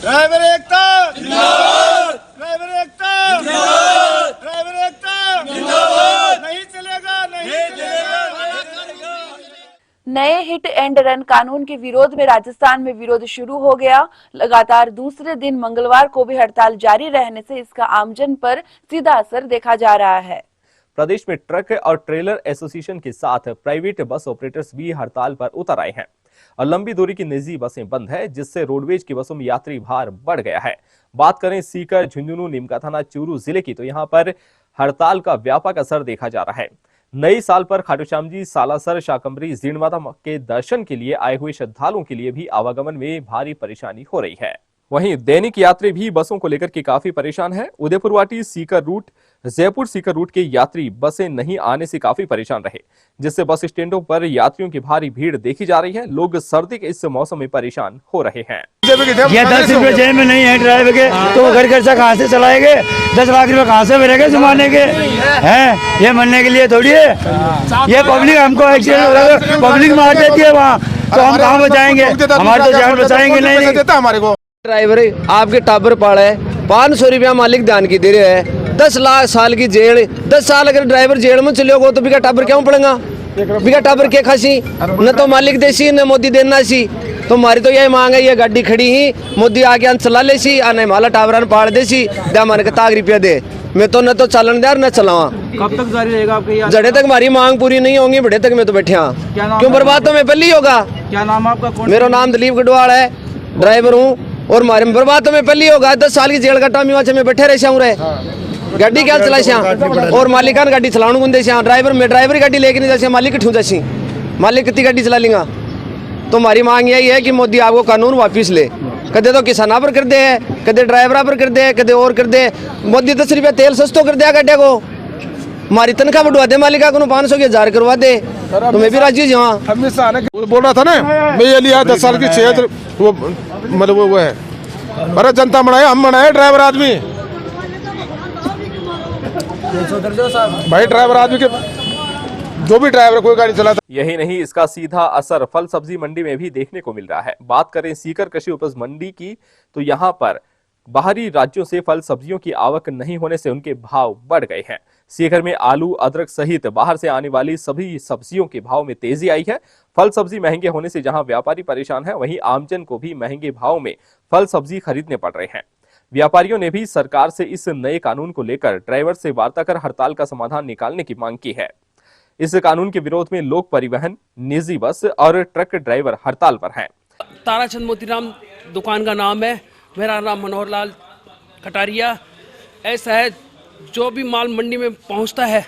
Driver एकता जिंदाबाद, driver एकता जिंदाबाद, driver एकता जिंदाबाद। नहीं चलेगा, नहीं चलेगा। नए हिट एंड रन कानून के विरोध में राजस्थान में विरोध शुरू हो गया। लगातार दूसरे दिन मंगलवार को भी हड़ताल जारी रहने से इसका आमजन पर सीधा असर देखा जा रहा है। प्रदेश में ट्रक और ट्रेलर एसोसिएशन के साथ प्राइवेट बस ऑपरेटर्स भी हड़ताल पर उतर आए हैं और लंबी दूरी की निजी बसें बंद है, जिससे रोडवेज की बसों में यात्री भार बढ़ गया है। बात करें सीकर, झुंझुनू, नीमका थाना, चूरू जिले की, तो यहाँ पर हड़ताल का व्यापक असर देखा जा रहा है। नई साल पर खाटू श्याम जी, सालासर, शाकंभरी, जीण माता के दर्शन के लिए आए हुए श्रद्धालुओं के लिए भी आवागमन में भारी परेशानी हो रही है। वहीं दैनिक यात्री भी बसों को लेकर के काफी परेशान है। उदयपुर वाटी सीकर रूट, जयपुर सीकर रूट के यात्री बसें नहीं आने से काफी परेशान रहे, जिससे बस स्टैंडों पर यात्रियों की भारी भीड़ देखी जा रही है। लोग सर्दी के इस मौसम में परेशान हो रहे हैं। ये 10 रुपए जेब में नहीं है ड्राइवर के, तो घर खर्चा कहाँ से चलाएंगे? 10 लाख रुपए कहाँ से मिलेंगे जुमाने के? हैं ये मरने के लिए थोड़ी है। ये पब्लिक हमको एक्सीडेंट पब्लिक मार देती है वहाँ, तो हम कहाँ बचाएंगे? हमारे तो जान बचाएंगे नहीं देता हमारे को। ड्राइवर आपके टाबर पाड़ा है, 500 रुपया मालिक दान की दे रहे हैं, 10 लाख साल की जेल। 10 साल अगर ड्राइवर जेल में चले गो तो बिका टाबर क्यों पड़ेगा? बिका टाबर के खासी न तो मालिक देसी न मोदी देना सी। तो हमारी तो यही मांग है, ये गाड़ी खड़ी ही मोदी आके अंत चला ले सी, आने माला टावर पाड़ दे सी, दे मन के ताक रुपया दे। मैं तो न तो चलन दे न चलावा। कब तक जारी रहेगा आपका? जड़े तक हमारी मांग पूरी नहीं होंगी, बड़े तक मैं तो बैठे हाँ। क्यों बर्बाद तो मैं पहले होगा। क्या नाम आपका? मेरा नाम दिलीप गढ़वाल है, ड्राइवर हूँ और हमारे बर्बाद तो मैं पहले होगा। 10 साल की जेल कटा में बैठे रहे रे गाड़ी क्या चला श्याम और मालिकान गाड़ी चलाने गुंदे श्याम। ड्राइवर में ड्राइवर गाड़ी लेके नहीं जा, मालिक ठू जासी, मालिक कितनी गाड़ी चला लेगा। तो हमारी मांग यही है कि मोदी आपको कानून वापिस ले। कदे तो किसाना पर कर दे, कदे ड्राइवरा पर कर दे, कदे और कर दे। मोदी 10 रुपया तेल सस्तो कर दिया गड्ढे को, हमारी तनख्वाह बढ़वा दे, मालिका को 500 की 1000 करवा दे, तो मैं भी राजी हूँ। बोल रहा था ना मैं ये लिया 10 साल की 6 वो मतलब वो है। अरे जनता मनाए, हम मनाए ड्राइवर आदमी भाई, ड्राइवर आदमी के जो भी ड्राइवर कोई गाड़ी चलाता। यही नहीं, इसका सीधा असर फल सब्जी मंडी में भी देखने को मिल रहा है। बात करें सीकर कृषि उपज मंडी की, तो यहाँ पर बाहरी राज्यों से फल सब्जियों की आवक नहीं होने से उनके भाव बढ़ गए हैं। सीकर में आलू, अदरक सहित बाहर से आने वाली सभी सब्जियों के भाव में तेजी आई है। फल सब्जी महंगे होने से जहां व्यापारी परेशान है, वहीं आमजन को भी महंगे भाव में फल सब्जी खरीदने पड़ रहे हैं। व्यापारियों ने भी सरकार से इस नए कानून को लेकर ड्राइवर से वार्ता कर हड़ताल का समाधान निकालने की मांग की है। इस कानून के विरोध में लोक परिवहन, निजी बस और ट्रक ड्राइवर हड़ताल पर हैं। ताराचंद मोतीराम दुकान का नाम है, मेरा नाम मनोहर लाल कटारिया। ऐसा है, जो भी माल मंडी में पहुंचता है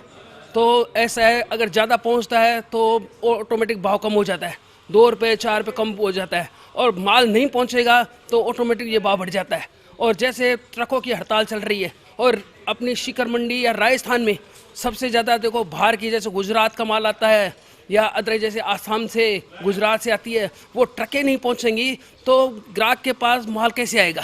तो ऐसा है, अगर ज़्यादा पहुंचता है तो ऑटोमेटिक भाव कम हो जाता है, 2 रुपये 4 रुपये कम हो जाता है, और माल नहीं पहुंचेगा तो ऑटोमेटिक ये भाव बढ़ जाता है। और जैसे ट्रकों की हड़ताल चल रही है और अपनी सीकर मंडी या राजस्थान में सबसे ज़्यादा देखो बाहर की, जैसे गुजरात का माल आता है या अदर जैसे आसाम से, गुजरात से आती है, वो ट्रकें नहीं पहुंचेंगी तो ग्राहक के पास माल कैसे आएगा?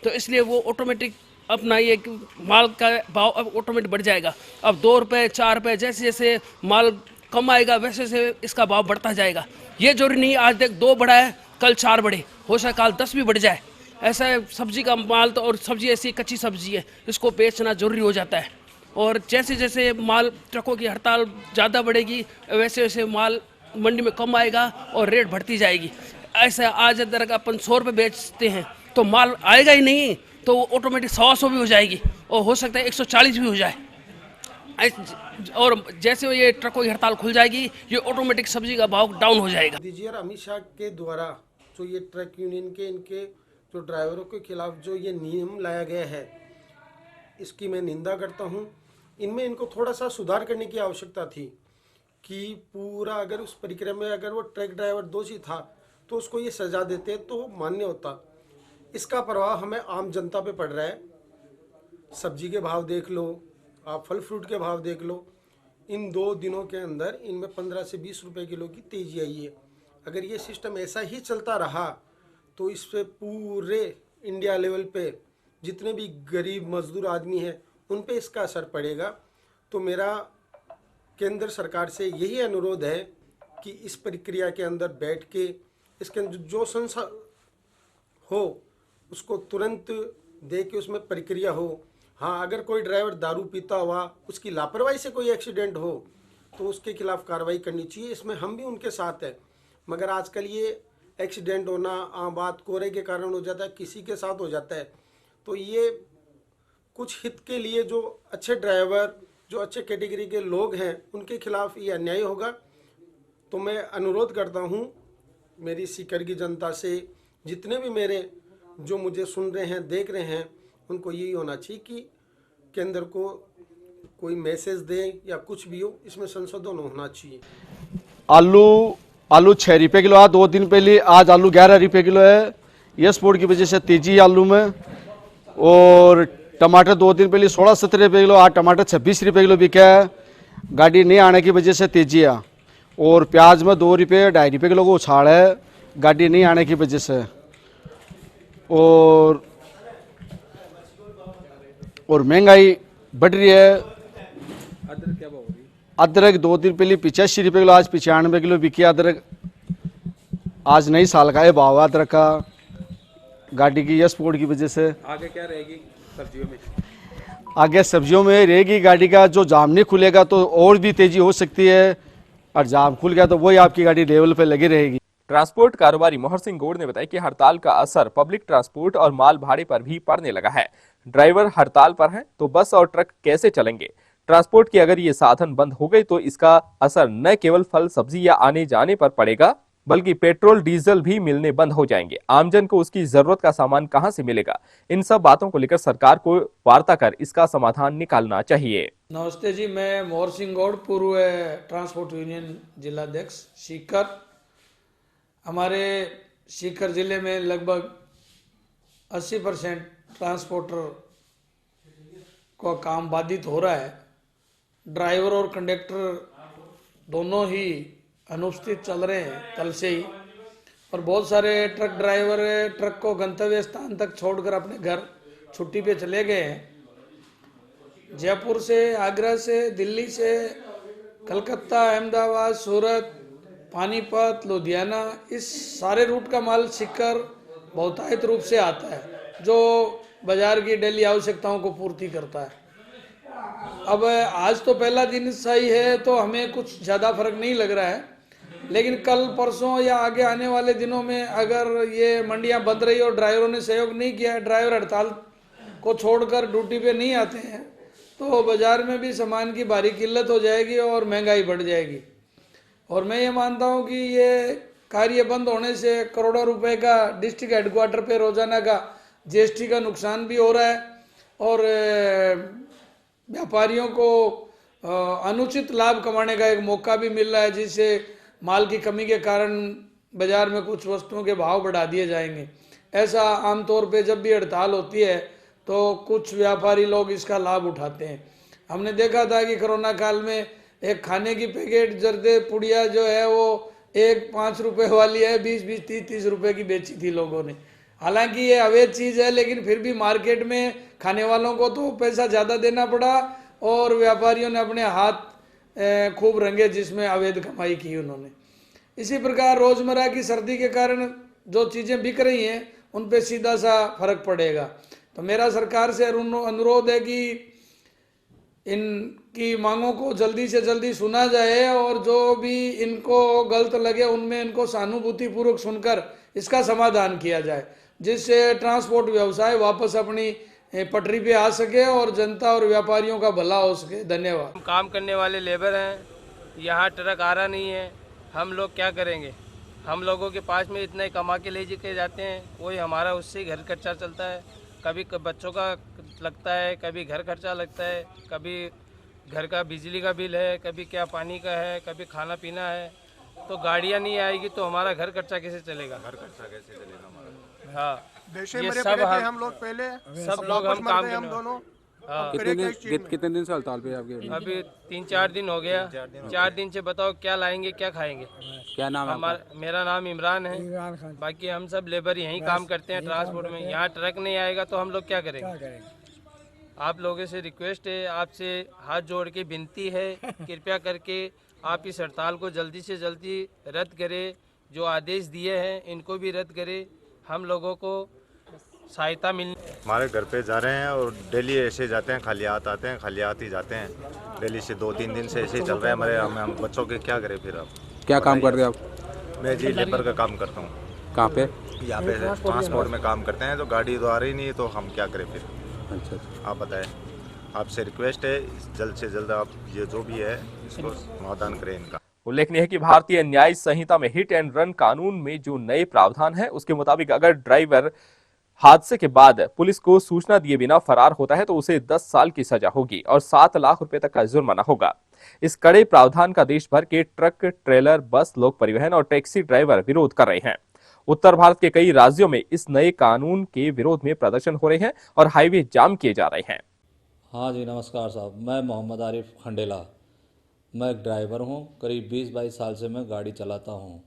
तो इसलिए वो ऑटोमेटिक अपना ये माल का भाव अब ऑटोमेटिक बढ़ जाएगा। अब 2 रुपये 4 रुपये जैसे जैसे माल कम आएगा वैसे वैसे इसका भाव बढ़ता जाएगा। ये जरूरी नहीं आज देख 2 बढ़ा है कल 4 बढ़े, हो सकता कल 10 भी बढ़ जाए। ऐसा है, सब्जी का माल तो, और सब्जी ऐसी कच्ची सब्जी है, इसको बेचना जरूरी हो जाता है। और जैसे जैसे माल ट्रकों की हड़ताल ज़्यादा बढ़ेगी वैसे वैसे माल मंडी में कम आएगा और रेट बढ़ती जाएगी। ऐसा आज अगर अपन 100 रुपये बेचते हैं तो माल आएगा ही नहीं, तो ऑटोमेटिक 100 भी हो जाएगी और हो सकता है 140 भी हो जाए। और जैसे ये ट्रकों की हड़ताल खुल जाएगी, ये ऑटोमेटिक सब्जी का भाव डाउन हो जाएगा। दीजिए, अमित शाह के द्वारा जो ये ट्रक यूनियन के इनके जो ड्राइवरों के खिलाफ जो ये नियम लाया गया है, इसकी मैं निंदा करता हूँ। इनमें इनको थोड़ा सा सुधार करने की आवश्यकता थी कि पूरा अगर उस प्रक्रिया में अगर वो ट्रक ड्राइवर दोषी था तो उसको ये सजा देते तो मान्य होता। इसका प्रभाव हमें आम जनता पे पड़ रहा है। सब्जी के भाव देख लो, आप फल फ्रूट के भाव देख लो, इन 2 दिनों के अंदर इनमें 15 से 20 रुपए किलो की तेजी आई है। अगर ये सिस्टम ऐसा ही चलता रहा तो इस पे पूरे इंडिया लेवल पे जितने भी गरीब मजदूर आदमी हैं उन पे इसका असर पड़ेगा। तो मेरा केंद्र सरकार से यही अनुरोध है कि इस प्रक्रिया के अंदर बैठ के इसके अंदर जो संशय हो उसको तुरंत दे के उसमें प्रक्रिया हो। हाँ, अगर कोई ड्राइवर दारू पीता हुआ उसकी लापरवाही से कोई एक्सीडेंट हो तो उसके खिलाफ कार्रवाई करनी चाहिए। इसमें हम भी उनके साथ हैं। मगर आजकल ये एक्सीडेंट होना आम बात, कोहरे के कारण हो जाता है, किसी के साथ हो जाता है। तो ये कुछ हित के लिए जो अच्छे ड्राइवर, जो अच्छे कैटेगरी के लोग हैं, उनके खिलाफ ये अन्याय होगा। तो मैं अनुरोध करता हूँ मेरी सीकर की जनता से, जितने भी मेरे जो मुझे सुन रहे हैं, देख रहे हैं, उनको यही होना चाहिए कि केंद्र को कोई मैसेज दे या कुछ भी हो, इसमें संशोधन होना चाहिए। आलू 6 रुपये किलो आज 2 दिन पहले, आज आलू 11 रुपये किलो है। एक्सपोर्ट की वजह से तेजी है आलू में। और टमाटर 2 दिन पहले 16-17 रुपये किलो, आज टमाटर 26 रुपये किलो बिका है। गाड़ी नहीं आने की वजह से तेजी है। और प्याज में 2 रुपये 2.5 रुपये किलो को उछाड़ है, गाड़ी नहीं आने की वजह से। और महंगाई बढ़ रही है। अदरक 2 दिन पहले 85 रुपये किलो, आज 95 किलो बिकी अदरक। आज नई साल का है भाव अदरक का, गाड़ी की एक्सपोर्ट की वजह से। आगे क्या रहेगी सब्जियों में? आगे सब्जियों में रहेगी गाड़ी का, जो जाम नहीं खुलेगा तो और भी तेजी हो सकती है, और जाम खुल गया तो वही आपकी गाड़ी लेवल पे लगी रहेगी। ट्रांसपोर्ट कारोबारी मोहर सिंह गौड़ ने बताया कि हड़ताल का असर पब्लिक ट्रांसपोर्ट और माल भाड़े पर भी पड़ने लगा है। ड्राइवर हड़ताल पर हैं तो बस और ट्रक कैसे चलेंगे? ट्रांसपोर्ट की अगर ये साधन बंद हो गए तो इसका असर न केवल फल सब्जी या आने जाने पर पड़ेगा, बल्कि पेट्रोल डीजल भी मिलने बंद हो जाएंगे। आमजन को उसकी जरूरत का सामान कहां से मिलेगा? इन सब बातों को लेकर सरकार को वार्ता कर इसका समाधान निकालना चाहिए। नमस्ते जी, मैं मोहर सिंह गौड़, पूर्व ट्रांसपोर्ट यूनियन जिलाध्यक्ष सीकर। हमारे सीकर जिले में लगभग 80% ट्रांसपोर्टर का काम बाधित हो रहा है। ड्राइवर और कंडक्टर दोनों ही अनुपस्थित चल रहे हैं कल से ही, और बहुत सारे ट्रक ड्राइवर ट्रक को गंतव्य स्थान तक छोड़कर अपने घर छुट्टी पे चले गए हैं। जयपुर से, आगरा से, दिल्ली से, कलकत्ता, अहमदाबाद, सूरत, पानीपत, लुधियाना, इस सारे रूट का माल सीकर बहुतायत रूप से आता है, जो बाजार की डेली आवश्यकताओं को पूर्ति करता है। अब आज तो पहला दिन सही है तो हमें कुछ ज़्यादा फर्क नहीं लग रहा है, लेकिन कल परसों या आगे आने वाले दिनों में अगर ये मंडियां बंद रही और ड्राइवरों ने सहयोग नहीं किया, ड्राइवर हड़ताल को छोड़कर ड्यूटी पे नहीं आते हैं, तो बाजार में भी सामान की भारी किल्लत हो जाएगी और महंगाई बढ़ जाएगी। और मैं ये मानता हूँ कि ये कार्य बंद होने से करोड़ों रुपए का डिस्ट्रिक्ट हेडक्वार्टर पे रोजाना का जीएसटी का नुकसान भी हो रहा है, और व्यापारियों को अनुचित लाभ कमाने का एक मौका भी मिल रहा है, जिससे माल की कमी के कारण बाजार में कुछ वस्तुओं के भाव बढ़ा दिए जाएंगे। ऐसा आमतौर पे जब भी हड़ताल होती है तो कुछ व्यापारी लोग इसका लाभ उठाते हैं। हमने देखा था कि कोरोना काल में एक खाने की पैकेट जर्दे पुड़िया जो है वो एक 5 रुपए वाली है 20-20, 30-30 रुपए की बेची थी लोगों ने। हालांकि ये अवैध चीज़ है, लेकिन फिर भी मार्केट में खाने वालों को तो पैसा ज़्यादा देना पड़ा और व्यापारियों ने अपने हाथ खूब रंगे जिसमें अवैध कमाई की उन्होंने। इसी प्रकार रोज़मर्रा की सर्दी के कारण जो चीज़ें बिक रही हैं उन पे सीधा सा फर्क पड़ेगा। तो मेरा सरकार से अनुरोध है कि इनकी मांगों को जल्दी से जल्दी सुना जाए, और जो भी इनको गलत लगे उनमें इनको सहानुभूतिपूर्वक सुनकर इसका समाधान किया जाए, जिससे ट्रांसपोर्ट व्यवसाय वापस अपनी पटरी पे आ सके और जनता और व्यापारियों का भला हो सके। धन्यवाद। हम काम करने वाले लेबर हैं, यहाँ ट्रक आ रहा नहीं है, हम लोग क्या करेंगे? हम लोगों के पास में इतने कमा के ले के जाते हैं, कोई हमारा उससे घर खर्चा चलता है, कभी बच्चों का लगता है, कभी घर खर्चा लगता है, कभी घर का बिजली का बिल है, कभी क्या पानी का है, कभी खाना पीना है। तो गाड़ियाँ नहीं आएगी तो हमारा घर खर्चा कैसे चलेगा? घर खर्चा कैसे चलेगा हमारा? हाँ, ये सब हम लोग पहले सब लोग हम काम करने हम दोनों। हाँ, कितने दिन से हड़ताल पे आपके? अभी 3-4 दिन हो गया। 4 दिन से बताओ क्या लाएंगे, क्या खाएंगे? क्या नाम है हमारा? मेरा नाम इमरान है। बाकी हम सब लेबर यहीं काम करते हैं ट्रांसपोर्ट में। यहाँ ट्रक नहीं आएगा तो हम लोग क्या करेंगे? आप लोगों से रिक्वेस्ट है, आपसे हाथ जोड़ के विनती है, कृपया करके आप इस हड़ताल को जल्दी से जल्दी रद्द करें। जो आदेश दिए हैं इनको भी रद्द करें। हम लोगों को सहायता मिल। हमारे घर पे जा रहे हैं और डेली ऐसे जाते हैं, खाली हाथ आते हैं, खाली हाथ ही जाते हैं। डेली से 2-3 दिन से ऐसे ही चल रहा है हमारे। हम बच्चों के क्या करें फिर। अब क्या काम करते हैं आप? मैं जी लेबर का काम करता हूँ। कहाँ पे? यहाँ पे ट्रांसपोर्ट में काम करते हैं, तो गाड़ी तो आ रही नहीं है, तो हम क्या करें फिर। अच्छा, आप बताएं। आपसे रिक्वेस्ट है जल्द से जल्द आप ये जो भी है इसको समाधान करें इनका। उल्लेखनीय है कि भारतीय न्याय संहिता में हिट एंड रन कानून में जो नए प्रावधान है उसके मुताबिक अगर ड्राइवर हादसे के बाद पुलिस को सूचना दिए बिना फरार होता है तो उसे 10 साल की सजा होगी और 7 लाख रुपए तक का जुर्माना होगा। इस कड़े प्रावधान का देश भर के ट्रक, ट्रेलर, बस, लोक परिवहन और टैक्सी ड्राइवर विरोध कर रहे हैं। उत्तर भारत के कई राज्यों में इस नए कानून के विरोध में प्रदर्शन हो रहे हैं और हाईवे जाम किए जा रहे हैं। हाँ जी, नमस्कार साहब। मैं मोहम्मद आरिफ खंडेला, मैं एक ड्राइवर हूँ। करीब 20-22 साल से मैं गाड़ी चलाता हूँ।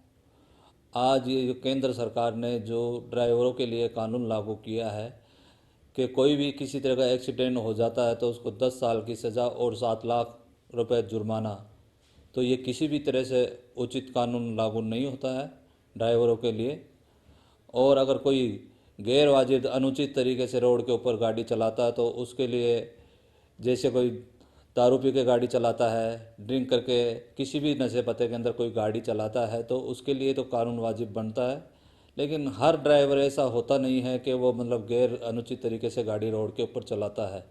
आज ये जो केंद्र सरकार ने जो ड्राइवरों के लिए कानून लागू किया है कि कोई भी किसी तरह का एक्सीडेंट हो जाता है तो उसको 10 साल की सज़ा और 7 लाख रुपए जुर्माना, तो ये किसी भी तरह से उचित कानून लागू नहीं होता है ड्राइवरों के लिए। और अगर कोई गैर वाजिब अनुचित तरीके से रोड के ऊपर गाड़ी चलाता है तो उसके लिए, जैसे कोई दारू पी के गाड़ी चलाता है, ड्रिंक करके किसी भी नशे पते के अंदर कोई गाड़ी चलाता है तो उसके लिए तो कानून वाजिब बनता है। लेकिन हर ड्राइवर ऐसा होता नहीं है कि वो मतलब गैर अनुचित तरीके से गाड़ी रोड के ऊपर चलाता है।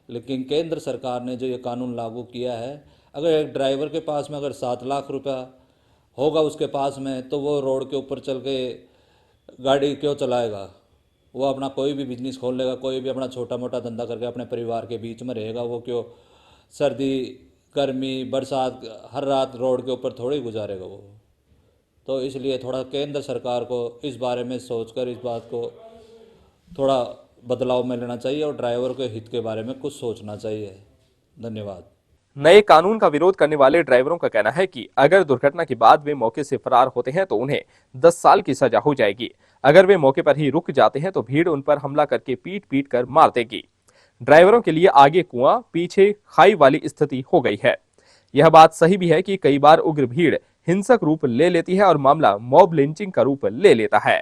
लेकिन केंद्र सरकार ने जो ये कानून लागू किया है, अगर एक ड्राइवर के पास में अगर 7 लाख रुपया होगा उसके पास में, तो वो रोड के ऊपर चल के गाड़ी क्यों चलाएगा। वो अपना कोई भी बिजनेस खोल लेगा, कोई भी अपना छोटा मोटा धंधा करके अपने परिवार के बीच में रहेगा। वो क्यों सर्दी, गर्मी, बरसात हर रात रोड के ऊपर थोड़ी गुजारेगा वो। तो इसलिए थोड़ा केंद्र सरकार को इस बारे में सोचकर इस बात को थोड़ा बदलाव में लेना चाहिए और ड्राइवर के हित के बारे में कुछ सोचना चाहिए। धन्यवाद। नए कानून का विरोध करने वाले ड्राइवरों का कहना है कि अगर दुर्घटना के बाद वे मौके से फरार होते हैं तो उन्हें 10 साल की सजा हो जाएगी। अगर वे मौके पर ही रुक जाते हैं तो भीड़ उन पर हमला करके पीट कर मार देगी। ड्राइवरों के लिए आगे कुआं, पीछे खाई वाली स्थिति हो गई है। यह बात सही भी है कि कई बार उग्र भीड़ हिंसक रूप ले लेती है और मामला मॉब लिंचिंग का रूप ले लेता है।